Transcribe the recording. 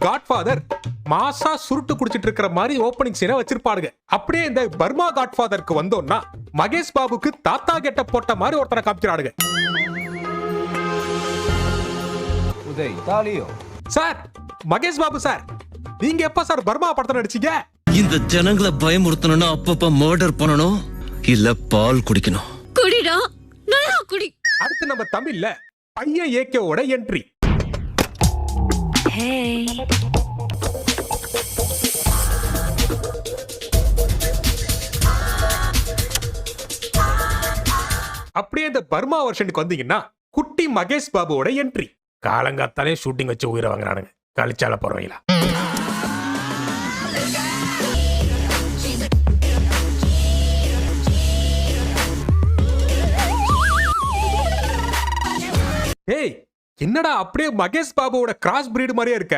Godfather மாசா சுருட்டு குடிச்சிட்டு இருக்கிற மாதிரி ஓப்பனிங் சீனை வச்சிருப்பாருங்க. அப்படியே இந்த பர்மா காட்ஃபாதருக்கு வந்தோம்னா மகேஷ் பாபுக்கு தாத்தா கெட்ட போட்ட மாதிரி ஒருத்தனை காமிக்கிறாடுங்க. உதய் தாலியோ சார், மகேஷ் பாபு சார், நீங்க எப்ப சார் பர்மா படத்தை நடிச்சீங்க? இந்த ஜனங்களை பயமுறுத்தணும்னா அப்பப்ப மர்டர் பண்ணணும், இல்ல பால் குடிக்கணும். குடிடா, நல்லா குடி. அடுத்து நம்ம தமிழ்ல பையன் ஏகேவோட என்ட்ரி. அப்படியே இந்த பர்மா வருஷனுக்கு வந்தீங்கன்னா குட்டி மகேஷ் பாபுவோட என்ட்ரி. காலங்காத்தாலே ஷூட்டிங் வச்சு உயிரை வாங்குறானுங்க, கழிச்சால போறவங்களா. ஏய், என்னடா அப்படியே மகேஷ் பாபுவோட கிராஸ் பிரீடு மாதிரியே இருக்க?